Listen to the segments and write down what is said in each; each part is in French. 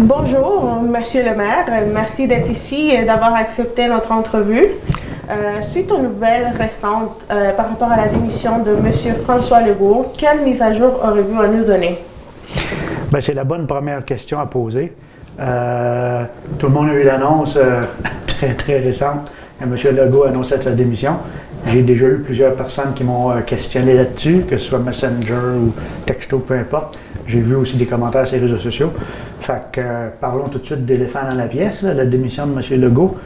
Bonjour, Monsieur le maire. Merci d'être ici et d'avoir accepté notre entrevue. Suite aux nouvelles récentes par rapport à la démission de Monsieur François Legault, quelle mise à jour aurez-vous à nous donner? Bien, c'est la bonne première question à poser. Tout le monde a eu l'annonce très récente. M. Legault a annoncé sa démission. J'ai déjà eu plusieurs personnes qui m'ont questionné là-dessus, que ce soit Messenger ou texto, peu importe. J'ai vu aussi des commentaires sur les réseaux sociaux. Fait que parlons tout de suite d'éléphant dans la pièce, là, la démission de M. Legault.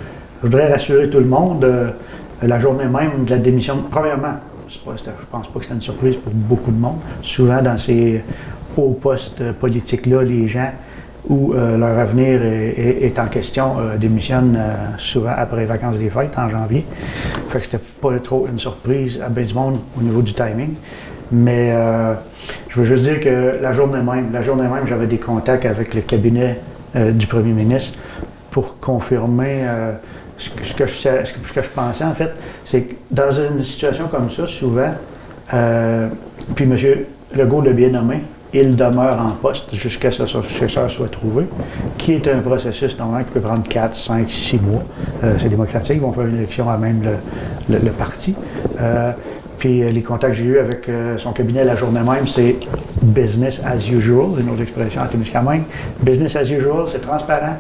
Je voudrais rassurer tout le monde, la journée même de la démission, premièrement, je pense pas que c'est une surprise pour beaucoup de monde. Souvent, dans ces hauts postes politiques-là, les gens où leur avenir est en question démissionnent souvent après les vacances des fêtes, en janvier. Fait que c'était pas trop une surprise à bien du monde au niveau du timing. Mais je veux juste dire que la journée même, j'avais des contacts avec le cabinet du premier ministre pour confirmer ce que je pensais, en fait. C'est que dans une situation comme ça, souvent, puis M. Legault l'a bien nommé, il demeure en poste jusqu'à ce que son successeur soit trouvé, qui est un processus normalement qui peut prendre 4, 5, 6 mois. C'est démocratique, ils vont faire une élection à même le parti. Puis les contacts que j'ai eus avec son cabinet la journée même, c'est business as usual, une autre expression en Témiscamingue. Business as usual, c'est transparent.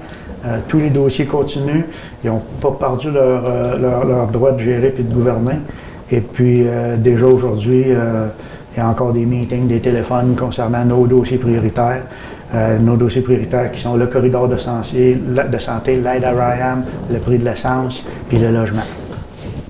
Tous les dossiers continuent. Ils n'ont pas perdu leur droit de gérer et de gouverner. Et puis déjà aujourd'hui, il y a encore des meetings, des téléphones concernant nos dossiers prioritaires. Nos dossiers prioritaires qui sont le corridor de santé, l'aide à Ryam, le prix de l'essence puis le logement.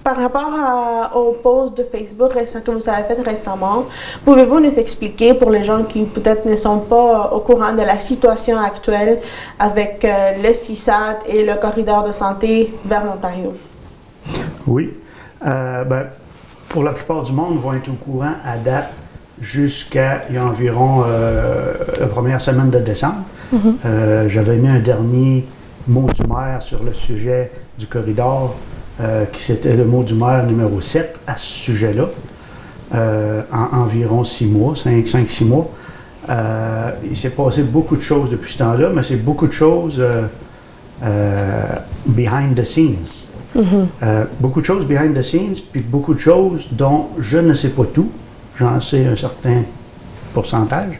Par rapport au post de Facebook que vous avez fait récemment, pouvez-vous nous expliquer pour les gens qui peut-être ne sont pas au courant de la situation actuelle avec le CISAT et le corridor de santé vers l'Ontario? Oui. Pour la plupart du monde, vont être au courant à date jusqu'à il y a environ la première semaine de décembre. J'avais mis un dernier mot du maire sur le sujet du corridor, qui c'était le mot du maire numéro 7 à ce sujet-là, en environ 6 mois, 5-6 mois. Il s'est passé beaucoup de choses depuis ce temps-là, mais c'est beaucoup de choses behind the scenes. Beaucoup de choses behind the scenes, puis beaucoup de choses dont je ne sais pas tout, j'en sais un certain pourcentage,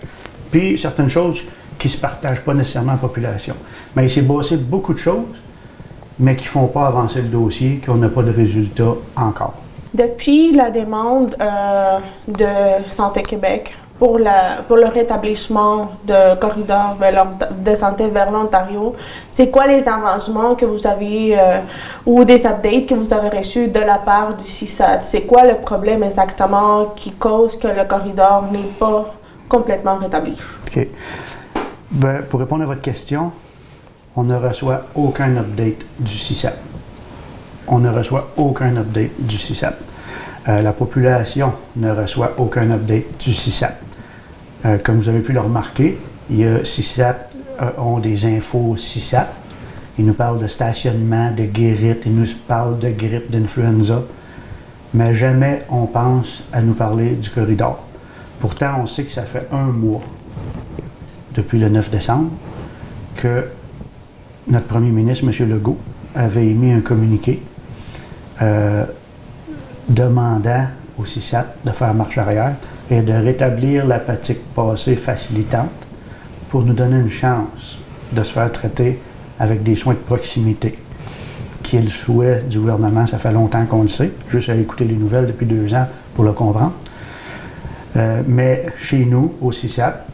puis certaines choses qui ne se partagent pas nécessairement en population. Mais il s'est passé beaucoup de choses, mais qui ne font pas avancer le dossier, qu'on n'a pas de résultat encore. Depuis la demande de Santé Québec pour le rétablissement de corridors de santé vers l'Ontario, c'est quoi les avancements que vous avez ou des updates que vous avez reçus de la part du CISAT? C'est quoi le problème exactement qui cause que le corridor n'est pas complètement rétabli? OK. Ben, pour répondre à votre question, on ne reçoit aucun update du CISAT. On ne reçoit aucun update du CISAT. La population ne reçoit aucun update du CISAT. Comme vous avez pu le remarquer, il y a CISAT ont des infos CISAT. Ils nous parlent de stationnement, de guérite, ils nous parlent de grippe, d'influenza. Mais jamais on pense à nous parler du corridor. Pourtant, on sait que ça fait 1 mois, depuis le 9 décembre, que notre premier ministre, M. Legault, avait émis un communiqué demandant au CISAT de faire marche arrière et de rétablir la pratique passée facilitante pour nous donner une chance de se faire traiter avec des soins de proximité, qui est le souhait du gouvernement. Ça fait longtemps qu'on le sait, juste à écouter les nouvelles depuis 2 ans pour le comprendre. Mais chez nous, au CISAT,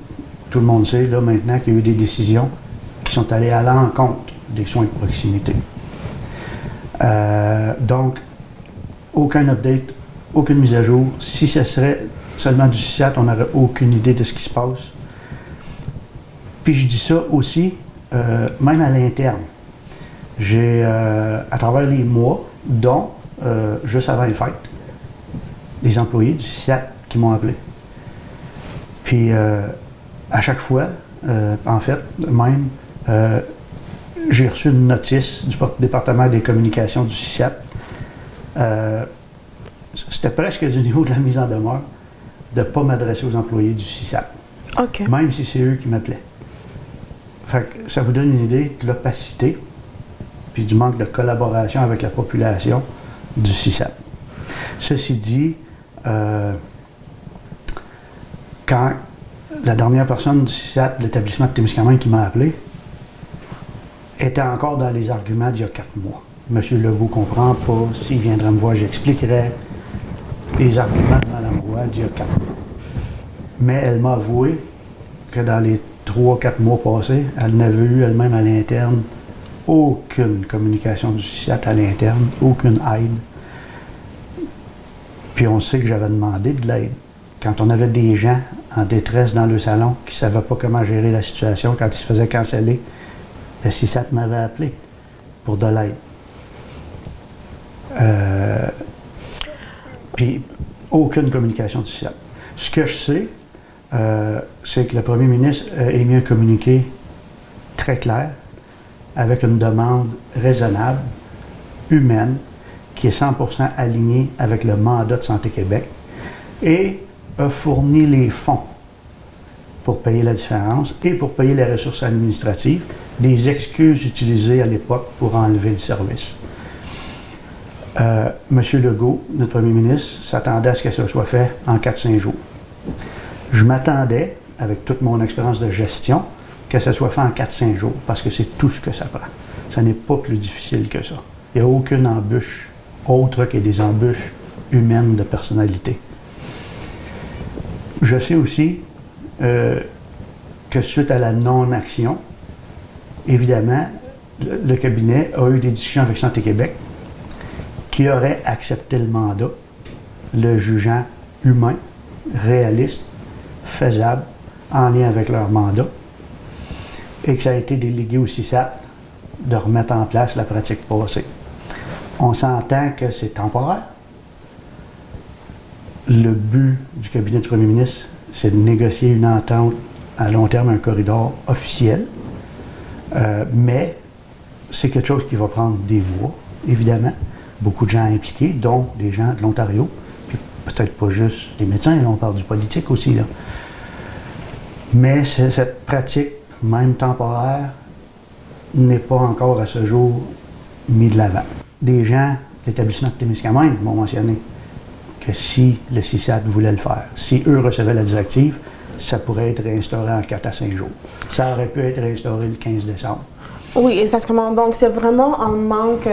tout le monde sait là maintenant qu'il y a eu des décisions qui sont allées à l'encontre des soins de proximité. Donc, aucun update, aucune mise à jour. Si ce serait seulement du CISAT, on n'aurait aucune idée de ce qui se passe. Puis je dis ça aussi, même à l'interne. J'ai, à travers les mois, dont juste avant les fêtes, des employés du CISAT qui m'ont appelé. Puis à chaque fois, en fait, même, j'ai reçu une notice du département des communications du CISAT. C'était presque du niveau de la mise en demeure de ne pas m'adresser aux employés du CISAT. OK. Même si c'est eux qui m'appelaient. Fait que ça vous donne une idée de l'opacité puis du manque de collaboration avec la population du CISAT. Ceci dit, quand la dernière personne du CISAT de l'établissement de Témiscamingue qui m'a appelé était encore dans les arguments d'il y a 4 mois. Monsieur Legault ne comprend pas, s'il viendrait me voir, j'expliquerais les arguments de Mme Roy d'il y a 4 mois. Mais elle m'a avoué que dans les 3-4 mois passés, elle n'avait eu elle-même à l'interne aucune communication du CISAT à l'interne, aucune aide. Puis on sait que j'avais demandé de l'aide. Quand on avait des gens en détresse dans le salon qui ne savaient pas comment gérer la situation, quand ils se faisaient canceller, le CISAT m'avait appelé pour de l'aide. Puis aucune communication du CISAT. Ce que je sais, c'est que le premier ministre a émis un communiqué très clair avec une demande raisonnable, humaine, qui est 100% alignée avec le mandat de Santé Québec et a fourni les fonds pour payer la différence et pour payer les ressources administratives, des excuses utilisées à l'époque pour enlever le service. M. Legault, notre premier ministre, s'attendait à ce que ça soit fait en 4-5 jours. Je m'attendais, avec toute mon expérience de gestion, que ça soit fait en 4-5 jours, parce que c'est tout ce que ça prend. Ça n'est pas plus difficile que ça. Il n'y a aucune embûche autre que des embûches humaines de personnalité. Je sais aussi que suite à la non-action, évidemment, le cabinet a eu des discussions avec Santé Québec qui aurait accepté le mandat, le jugeant humain, réaliste, faisable, en lien avec leur mandat, et que ça a été délégué au CISAT de remettre en place la pratique passée. On s'entend que c'est temporaire. Le but du cabinet du premier ministre, c'est de négocier une entente à long terme, un corridor officiel, mais c'est quelque chose qui va prendre des mois, évidemment. Beaucoup de gens impliqués, dont des gens de l'Ontario, puis peut-être pas juste les médecins, on parle du politique aussi, là. Mais cette pratique, même temporaire, n'est pas encore à ce jour mis de l'avant. Des gens de l'établissement de Témiscamingue m'ont mentionné que si le CISAT voulait le faire, si eux recevaient la directive, ça pourrait être réinstauré en 4 à 5 jours. Ça aurait pu être réinstauré le 15 décembre. Oui, exactement. Donc, c'est vraiment un manque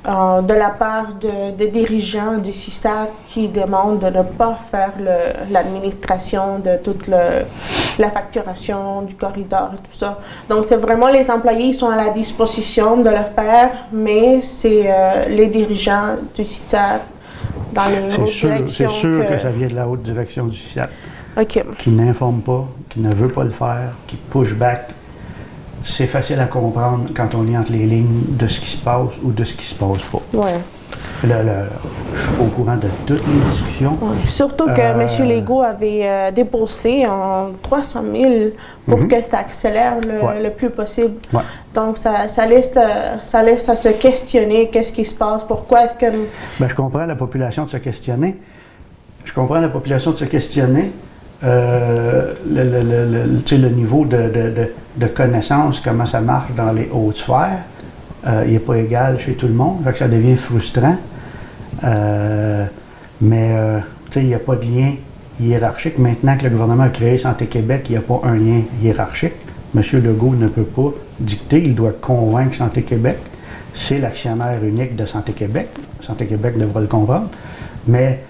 de la part des dirigeants du CISAT qui demandent de ne pas faire l'administration de toute la facturation du corridor et tout ça. Donc, c'est vraiment les employés sont à la disposition de le faire, mais c'est les dirigeants du CISAT dans les hautes directions. C'est sûr que ça vient de la haute direction du CISAT. OK. Qui n'informe pas, qui ne veut pas le faire, qui push back. C'est facile à comprendre quand on lit entre les lignes de ce qui se passe ou de ce qui se passe pas. Ouais. Je suis au courant de toutes les discussions. Ouais. Surtout que M. Legault avait déposé en 300 000 pour que ça accélère le plus possible. Ouais. Donc, ça laisse à se questionner qu'est-ce qui se passe, pourquoi est-ce que... Bien, je comprends la population de se questionner. Le niveau de connaissance, comment ça marche dans les hautes sphères, il n'est pas égal chez tout le monde, donc ça devient frustrant. Mais il n'y a pas de lien hiérarchique. Maintenant que le gouvernement a créé Santé Québec, il n'y a pas un lien hiérarchique. M. Legault ne peut pas dicter, il doit convaincre Santé Québec. C'est l'actionnaire unique de Santé Québec. Santé Québec devra le comprendre. Mais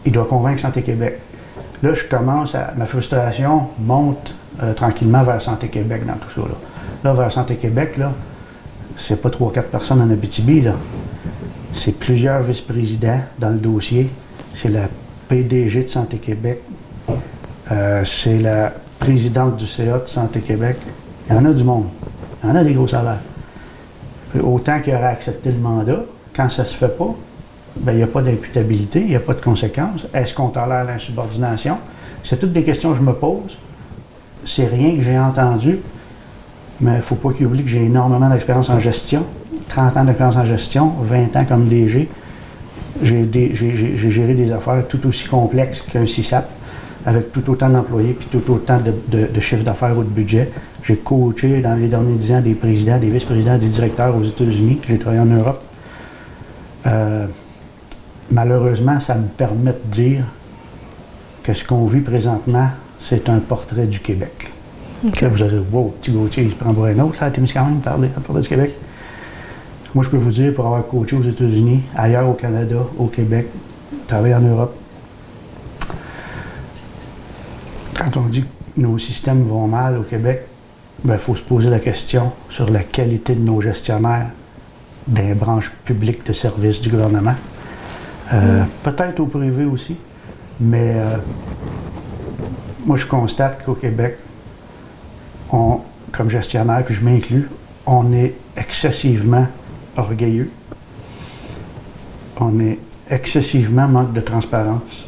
il doit convaincre Santé Québec. Là, ma frustration monte tranquillement vers Santé Québec dans tout ça. Là vers Santé Québec, là, c'est pas 3-4 personnes en Abitibi, là. C'est plusieurs vice-présidents dans le dossier. C'est la PDG de Santé Québec. C'est la présidente du CA de Santé Québec. Il y en a du monde. Il y en a des gros salaires. Puis autant qu'il aurait accepté le mandat, quand ça se fait pas, bien, il n'y a pas d'imputabilité, il n'y a pas de conséquences. Est-ce qu'on tolère l'insubordination? C'est toutes des questions que je me pose. C'est rien que j'ai entendu, mais il ne faut pas qu'il oublie que j'ai énormément d'expérience en gestion. 30 ans d'expérience en gestion, 20 ans comme DG. J'ai géré des affaires tout aussi complexes qu'un CISAT, avec tout autant d'employés puis tout autant de chiffre d'affaires ou de budget. J'ai coaché dans les derniers 10 ans des présidents, des vice-présidents, des directeurs aux États-Unis. J'ai travaillé en Europe. Malheureusement, ça me permet de dire que ce qu'on vit présentement, c'est un portrait du Québec. Okay. Là, vous allez dire, wow, petit Gauthier, il se prend pour un autre, là, à Témiscamingue, parler un portrait du Québec. Moi, je peux vous dire, pour avoir coaché aux États-Unis, ailleurs au Canada, au Québec, travaillé en Europe, quand on dit que nos systèmes vont mal au Québec, il faut se poser la question sur la qualité de nos gestionnaires des branches publiques de services du gouvernement. Peut-être au privé aussi, mais moi je constate qu'au Québec, comme gestionnaire, puis je m'inclus, on est excessivement orgueilleux, on est excessivement manque de transparence,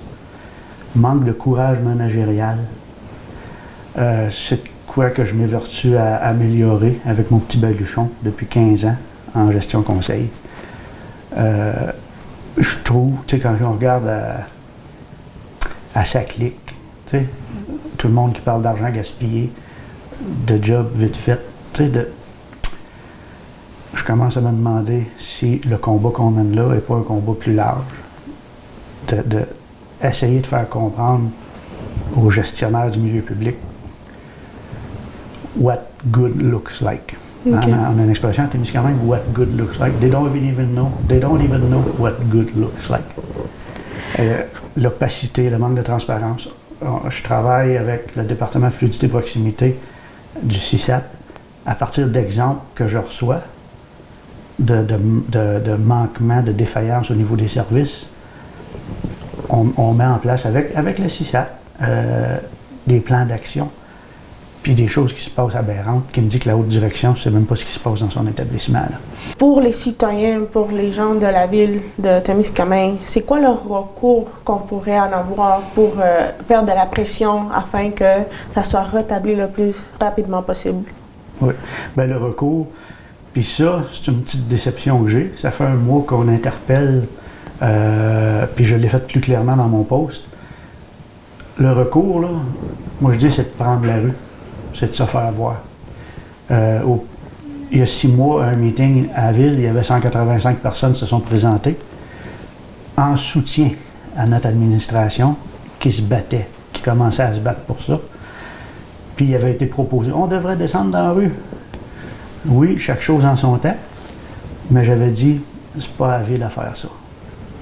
manque de courage managérial. C'est quoi que je m'évertue à améliorer avec mon petit baluchon depuis 15 ans en gestion conseil. Je trouve, tu sais, quand on regarde à sa clique, tu sais, tout le monde qui parle d'argent gaspillé, de job vite fait, tu sais, je commence à me demander si le combat qu'on mène là n'est pas un combat plus large. Essayer de faire comprendre aux gestionnaires du milieu public what good looks like. Okay. On a une expression en Témiscamingue, what good looks like. They don't even know what good looks like. L'opacité, le manque de transparence. Je travaille avec le département fluidité proximité du CISAT à partir d'exemples que je reçois de manquements, de défaillances au niveau des services. On met en place avec le CISAT des plans d'action. Puis des choses qui se passent aberrantes, qui me dit que la haute direction ne sait même pas ce qui se passe dans son établissement. Là. Pour les citoyens, pour les gens de la ville de Témiscamingue, c'est quoi le recours qu'on pourrait en avoir pour faire de la pression afin que ça soit rétabli le plus rapidement possible? Oui. Bien, le recours, puis ça, c'est une petite déception que j'ai. Ça fait un mois qu'on interpelle, puis je l'ai fait plus clairement dans mon post. Le recours, là, moi je dis, c'est de prendre la rue. C'est de se faire voir. Il y a 6 mois, à un meeting à la ville, il y avait 185 personnes qui se sont présentées en soutien à notre administration qui se battait, qui commençait à se battre pour ça. Puis il avait été proposé, on devrait descendre dans la rue. Oui, chaque chose en son temps, mais j'avais dit, c'est pas à la ville à faire ça.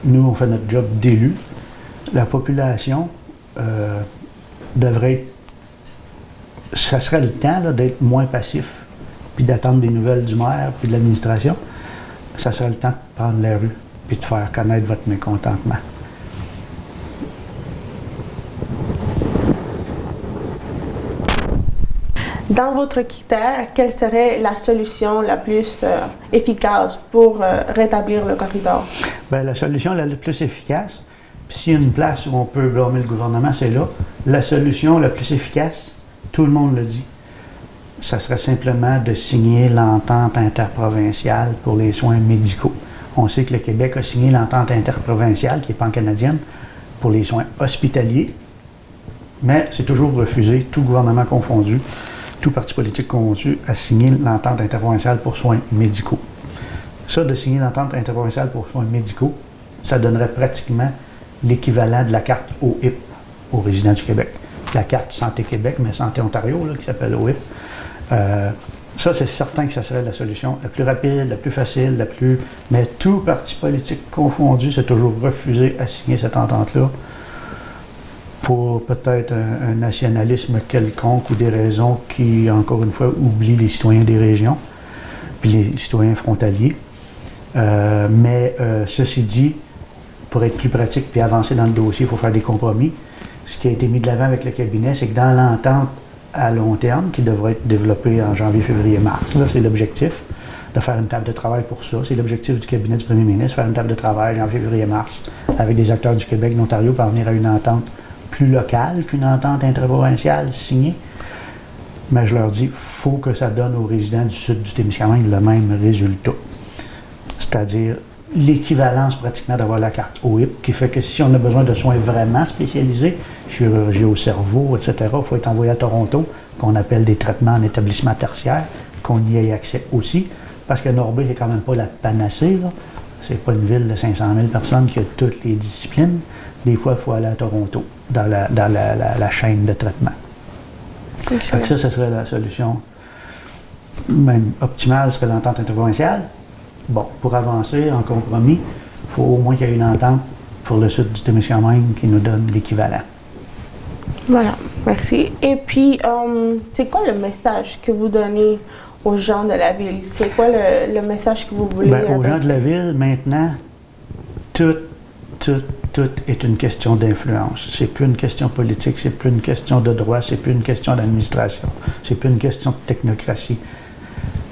Nous, on fait notre job d'élu. La population devrait être. Ça serait le temps là, d'être moins passif, puis d'attendre des nouvelles du maire, puis de l'administration. Ça serait le temps de prendre la rue, puis de faire connaître votre mécontentement. Dans votre critère, quelle serait la solution la plus efficace pour rétablir le corridor? Bien, la solution la plus efficace, puis s'il y a une place où on peut blâmer le gouvernement, c'est là. La solution la plus efficace, tout le monde le dit, ça serait simplement de signer l'entente interprovinciale pour les soins médicaux. On sait que le Québec a signé l'entente interprovinciale, qui est pan-canadienne, pour les soins hospitaliers, mais c'est toujours refusé, tout gouvernement confondu, tout parti politique confondu, à signer l'entente interprovinciale pour soins médicaux. Ça, de signer l'entente interprovinciale pour soins médicaux, ça donnerait pratiquement l'équivalent de la carte OHIP aux résidents du Québec. La carte Santé Québec, mais Santé Ontario, là, qui s'appelle OHIP. Ça, c'est certain que ça serait la solution la plus rapide, la plus facile, la plus... Mais tout parti politique confondu s'est toujours refusé à signer cette entente-là pour peut-être un nationalisme quelconque ou des raisons qui, encore une fois, oublient les citoyens des régions puis les citoyens frontaliers. Mais ceci dit, pour être plus pratique puis avancer dans le dossier, il faut faire des compromis. Ce qui a été mis de l'avant avec le cabinet, c'est que dans l'entente à long terme, qui devrait être développée en janvier, février, mars, là, c'est l'objectif de faire une table de travail pour ça. C'est l'objectif du cabinet du premier ministre, faire une table de travail janvier, février, mars, avec des acteurs du Québec, de l'Ontario, pour venir à une entente plus locale qu'une entente interprovinciale signée. Mais je leur dis, il faut que ça donne aux résidents du sud du Témiscamingue le même résultat. C'est-à-dire l'équivalence pratiquement d'avoir la carte OIP, qui fait que si on a besoin de soins vraiment spécialisés, chirurgie au cerveau, etc., il faut être envoyé à Toronto, qu'on appelle des traitements en établissement tertiaire, qu'on y ait accès aussi, parce que Norbé n'est quand même pas la panacée, là. C'est pas une ville de 500 000 personnes qui a toutes les disciplines. Des fois, il faut aller à Toronto, dans la chaîne de traitement. Fait que ça serait la solution. Même optimale serait l'entente interprovinciale. Bon, pour avancer en compromis, il faut au moins qu'il y ait une entente pour le sud du Témiscamingue qui nous donne l'équivalent. Voilà, merci. Et puis, c'est quoi le message que vous donnez aux gens de la ville? C'est quoi le message que vous voulez adresser? Aux gens de la ville, maintenant, tout est une question d'influence. C'est plus une question politique, c'est plus une question de droit, c'est plus une question d'administration, c'est plus une question de technocratie,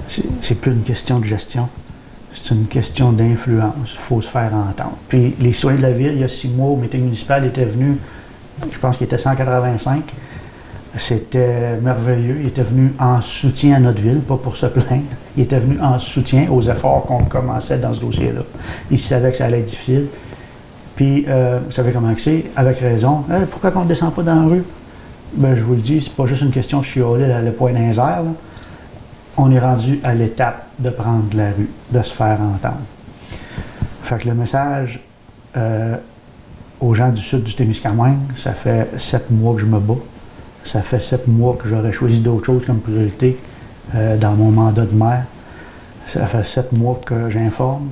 c'est plus une question de gestion. C'est une question d'influence. Il faut se faire entendre. Puis les citoyens de la ville, il y a 6 mois, au meeting municipal était venu, je pense qu'il était 185. C'était merveilleux. Il était venu en soutien à notre ville, pas pour se plaindre. Il était venu en soutien aux efforts qu'on commençait dans ce dossier-là. Il savait que ça allait être difficile. Puis, vous savez comment c'est, avec raison. Pourquoi on ne descend pas dans la rue? Ben, je vous le dis, c'est pas juste une question de chioler le poing dans les airs, là. On est rendu à l'étape de prendre la rue, de se faire entendre. Fait que le message aux gens du sud du Témiscamingue, ça fait 7 mois que je me bats. Ça fait 7 mois que j'aurais choisi d'autres choses comme priorité dans mon mandat de maire. Ça fait 7 mois que j'informe.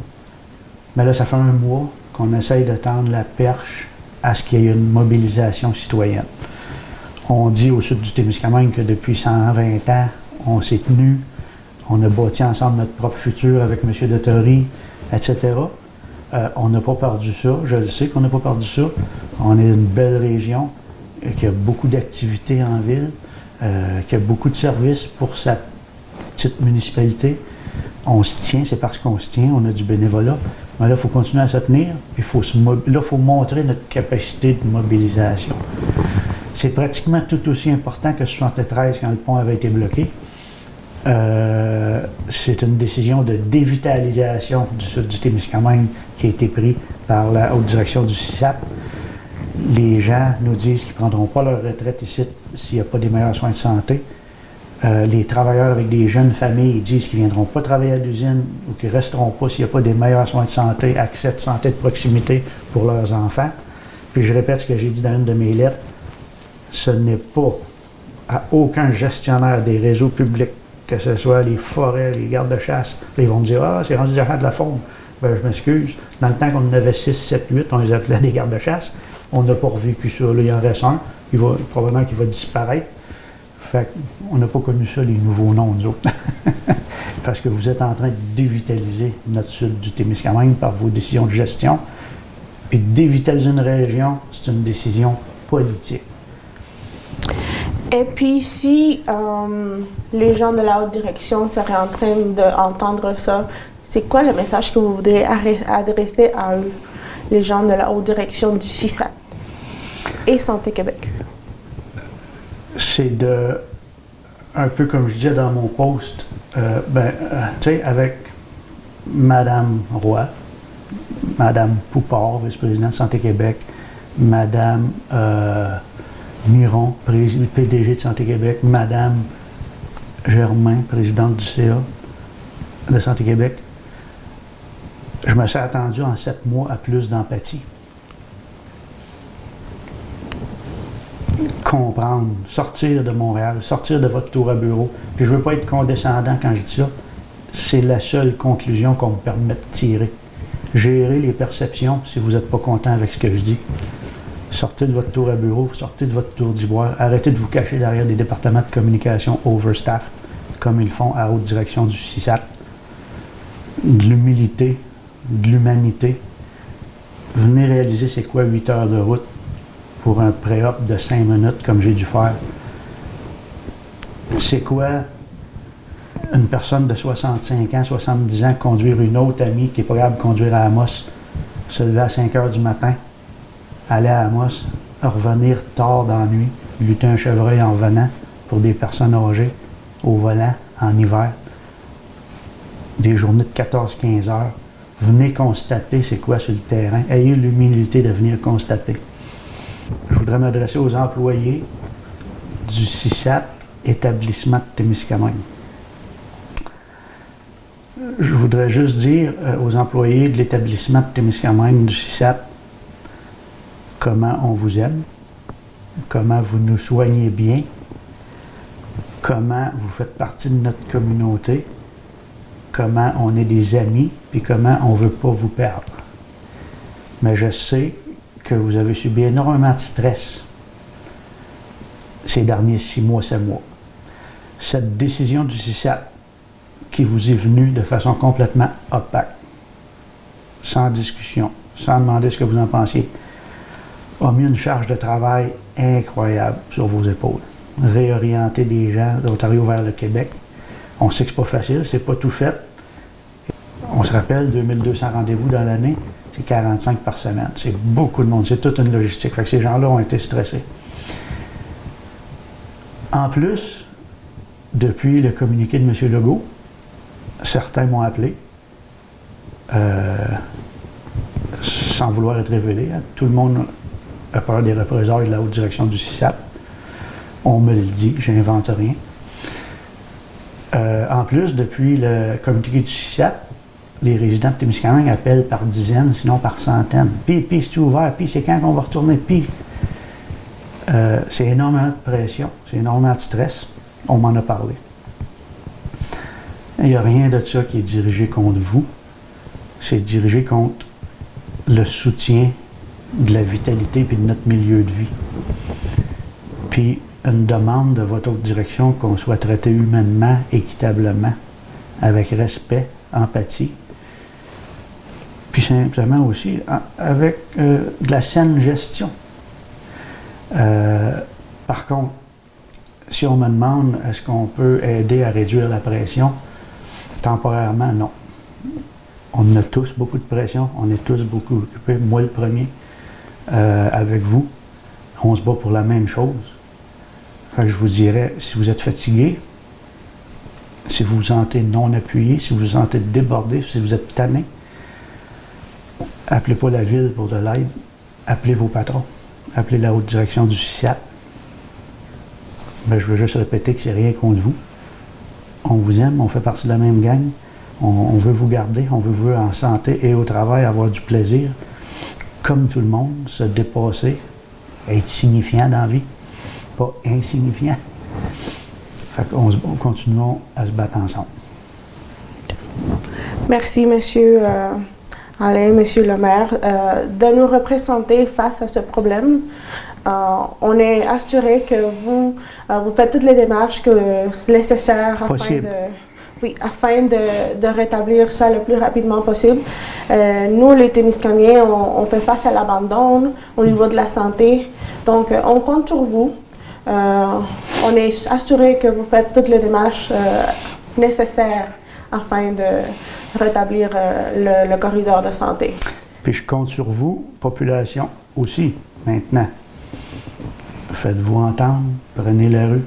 Mais là, ça fait 1 mois qu'on essaye de tendre la perche à ce qu'il y ait une mobilisation citoyenne. On dit au sud du Témiscamingue que depuis 120 ans, on s'est tenus, on a bâti ensemble notre propre futur avec M. Dettori, etc. On n'a pas perdu ça, je le sais qu'on n'a pas perdu ça. On est une belle région qui a beaucoup d'activités en ville, qui a beaucoup de services pour sa petite municipalité. On se tient, c'est parce qu'on se tient, on a du bénévolat. Mais là, il faut continuer à se tenir, puis il faut montrer notre capacité de mobilisation. C'est pratiquement tout aussi important que 73 quand le pont avait été bloqué. C'est une décision de dévitalisation du sud du Témiscamingue qui a été prise par la haute direction du CISAT. Les gens nous disent qu'ils ne prendront pas leur retraite ici s'il n'y a pas des meilleurs soins de santé. Les travailleurs avec des jeunes familles disent qu'ils ne viendront pas travailler à l'usine ou qu'ils ne resteront pas s'il n'y a pas des meilleurs soins de santé, accès de santé de proximité pour leurs enfants. Puis je répète ce que j'ai dit dans une de mes lettres, ce n'est pas à aucun gestionnaire des réseaux publics, que ce soit les forêts, les gardes de chasse, ils vont me dire « Ah, c'est rendu des affaires de la faune ». Ben, je m'excuse. Dans le temps qu'on en avait 6, 7, 8, on les appelait des gardes de chasse. On n'a pas revécu ça. Là, il en reste un. Probablement qu'il va disparaître. Fait qu'on n'a pas connu ça, les nouveaux noms, nous autres. Parce que vous êtes en train de dévitaliser notre sud du Témiscamingue par vos décisions de gestion. Puis dévitaliser une région, c'est une décision politique. Et puis, si les gens de la haute direction seraient en train d'entendre ça, c'est quoi le message que vous voudriez adresser à eux, les gens de la haute direction du CISAT et Santé Québec? C'est de, un peu comme je disais dans mon post, tu sais, avec Mme Roy, Mme Poupard, vice-présidente de Santé Québec, Mme Miron, PDG de Santé Québec, Mme Germain, présidente du CA de Santé Québec, je me suis attendu en 7 mois à plus d'empathie. Comprendre, sortir de Montréal, sortir de votre tour à bureau. Puis je ne veux pas être condescendant quand je dis ça. C'est la seule conclusion qu'on me permet de tirer. Gérer les perceptions si vous n'êtes pas content avec ce que je dis. Sortez de votre tour à bureau, sortez de votre tour d'ivoire. Arrêtez de vous cacher derrière des départements de communication overstaffed, comme ils font à haute direction du CISAT. De l'humilité, de l'humanité. Venez réaliser c'est quoi 8 heures de route pour un pré-op de 5 minutes comme j'ai dû faire. C'est quoi une personne de 65 ans, 70 ans conduire une autre amie qui n'est pas capable de conduire à Amos, se lever à 5 heures du matin, aller à Amos, revenir tard dans la nuit, lutter un chevreuil en revenant pour des personnes âgées au volant en hiver, des journées de 14-15 heures Venez constater c'est quoi sur le terrain. Ayez l'humilité de venir constater. Je voudrais m'adresser aux employés du CISAT, établissement de Témiscamingue. Je voudrais juste dire aux employés de l'établissement de Témiscamingue du CISAT comment on vous aime, comment vous nous soignez bien, comment vous faites partie de notre communauté, comment on est des amis, puis comment on ne veut pas vous perdre. Mais je sais que vous avez subi énormément de stress ces derniers 6 mois, 7 mois. Cette décision du CISAT qui vous est venue de façon complètement opaque, sans discussion, sans demander ce que vous en pensiez, a mis une charge de travail incroyable sur vos épaules. Réorienter des gens d'Ontario vers le Québec. On sait que c'est pas facile, c'est pas tout fait. On se rappelle, 2200 rendez-vous dans l'année, c'est 45 par semaine. C'est beaucoup de monde, c'est toute une logistique. Fait que ces gens-là ont été stressés. En plus, depuis le communiqué de M. Legault, certains m'ont appelé, sans vouloir être révélé. Hein. Tout le monde a peur des représailles de la haute direction du CISAT. On me le dit, j'invente rien. En plus, depuis le communiqué du CISAT, les résidents de Témiscamingue appellent par dizaines, sinon par centaines. Puis c'est ouvert, puis c'est quand qu'on va retourner, puis c'est énormément de pression, c'est énormément de stress. On m'en a parlé. Il n'y a rien de ça qui est dirigé contre vous. C'est dirigé contre le soutien de la vitalité et de notre milieu de vie. Puis une demande de votre haute direction qu'on soit traité humainement, équitablement, avec respect, empathie. Puis simplement aussi avec de la saine gestion. Par contre, si on me demande est-ce qu'on peut aider à réduire la pression, temporairement, non. On a tous beaucoup de pression, on est tous beaucoup occupés, moi le premier, avec vous. On se bat pour la même chose. Enfin, je vous dirais, si vous êtes fatigué, si vous vous sentez non appuyé, si vous vous sentez débordé, si vous êtes tanné, appelez pas la ville pour de l'aide, appelez vos patrons, appelez la haute direction du CISAT. Ben, je veux juste répéter que c'est rien contre vous. On vous aime, on fait partie de la même gang, on veut vous garder, on veut vous en santé et au travail, avoir du plaisir, comme tout le monde, se dépasser, être signifiant dans la vie, pas insignifiant. Fait qu'on continuons à se battre ensemble. Merci, Monsieur Alain, Monsieur le maire, de nous représenter face à ce problème. On est assuré que vous faites toutes les démarches nécessaires afin de rétablir ça le plus rapidement possible. Nous, les Témiscamingiens, on fait face à l'abandon au niveau de la santé. Donc, on compte sur vous. On est assuré que vous faites toutes les démarches nécessaires afin de rétablir le corridor de santé. Puis je compte sur vous, population aussi, maintenant. Faites-vous entendre, prenez la rue.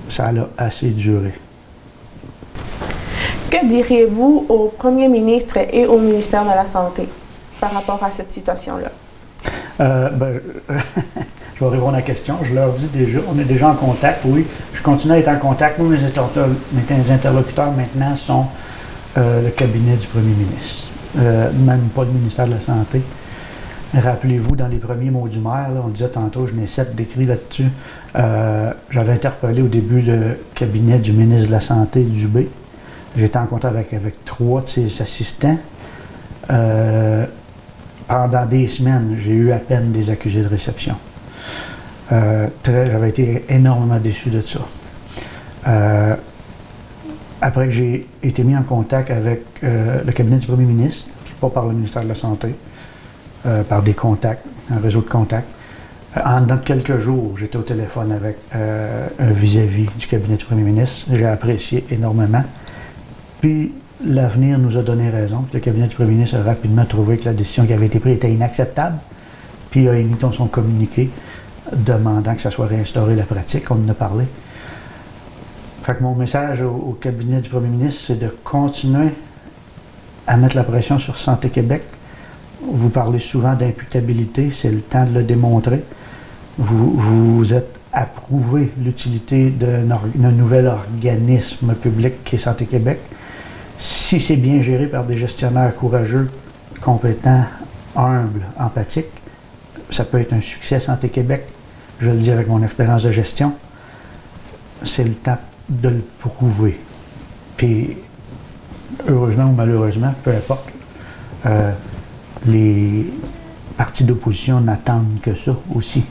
Ça a assez duré. Que diriez-vous au Premier ministre et au ministère de la Santé par rapport à cette situation-là? Je vais répondre à la question. Je leur dis déjà, on est déjà en contact, oui. Je continue à être en contact. Nous, mes interlocuteurs maintenant sont le cabinet du Premier ministre, même pas le ministère de la Santé. Rappelez-vous, dans les premiers mots du maire, là, on disait tantôt, je n'ai 7 décrits là-dessus, j'avais interpellé au début le cabinet du ministre de la Santé, Dubé. J'étais en contact avec 3 de ses assistants. Pendant des semaines, j'ai eu à peine des accusés de réception. J'avais été énormément déçu de ça. Après que j'ai été mis en contact avec le cabinet du Premier ministre, pas par le ministère de la Santé, par des contacts, un réseau de contacts. Dans quelques jours, j'étais au téléphone avec un vis-à-vis du cabinet du Premier ministre. J'ai apprécié énormément. Puis l'avenir nous a donné raison. Le cabinet du Premier ministre a rapidement trouvé que la décision qui avait été prise était inacceptable. Puis il a émis son communiqué demandant que ça soit réinstauré la pratique. On en a parlé. Fait que mon message au cabinet du Premier ministre, c'est de continuer à mettre la pression sur Santé Québec. Vous parlez souvent d'imputabilité, c'est le temps de le démontrer. Vous êtes approuvé l'utilité d'un nouvel organisme public qui est Santé Québec. Si c'est bien géré par des gestionnaires courageux, compétents, humbles, empathiques, ça peut être un succès Santé Québec. Je le dis avec mon expérience de gestion. C'est le temps de le prouver. Puis, heureusement ou malheureusement, peu importe, les partis d'opposition n'attendent que ça aussi.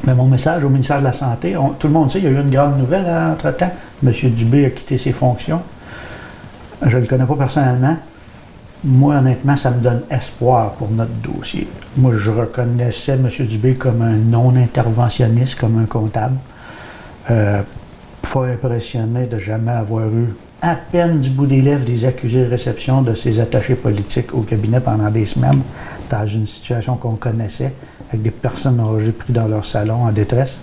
Mais mon message au ministère de la Santé, tout le monde sait, il y a eu une grande nouvelle entre-temps. M. Dubé a quitté ses fonctions. Je ne le connais pas personnellement. Moi, honnêtement, ça me donne espoir pour notre dossier. Moi, je reconnaissais M. Dubé comme un non-interventionniste, comme un comptable. Pas impressionné de jamais avoir eu à peine du bout des lèvres des accusés de réception de ses attachés politiques au cabinet pendant des semaines, dans une situation qu'on connaissait, avec des personnes âgées prises dans leur salon en détresse.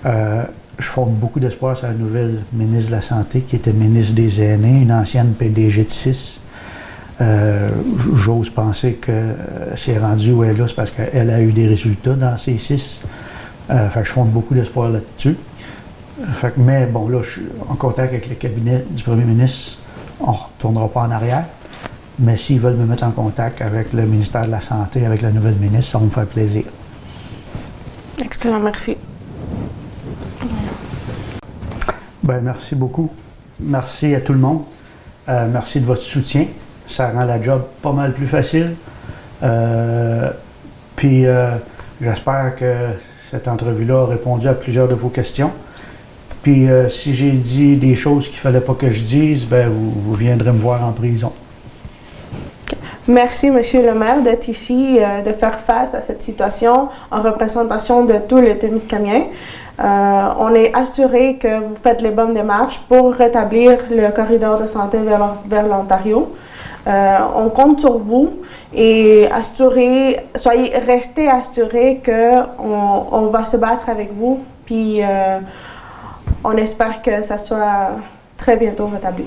Je fonde beaucoup d'espoir sur la nouvelle ministre de la Santé, qui était ministre des Aînés, une ancienne PDG de CIS. J'ose penser que c'est rendu où elle est là, c'est parce qu'elle a eu des résultats dans ces 6. Fait que je fonde beaucoup d'espoir là-dessus. Mais bon, là, je suis en contact avec le cabinet du premier ministre. On ne retournera pas en arrière. Mais s'ils veulent me mettre en contact avec le ministère de la Santé, avec la nouvelle ministre, ça va me faire plaisir. Excellent, merci. Ben, merci beaucoup. Merci à tout le monde. Merci de votre soutien. Ça rend la job pas mal plus facile. Puis, j'espère que cette entrevue-là a répondu à plusieurs de vos questions. Puis, si j'ai dit des choses qu'il ne fallait pas que je dise, ben, vous viendrez me voir en prison. Merci, Monsieur le maire, d'être ici, de faire face à cette situation en représentation de tous les Témiscamingiens. On est assuré que vous faites les bonnes démarches pour rétablir le corridor de santé vers l'Ontario. On compte sur vous et restez assurés qu'on va se battre avec vous. Puis on espère que ça soit très bientôt rétabli.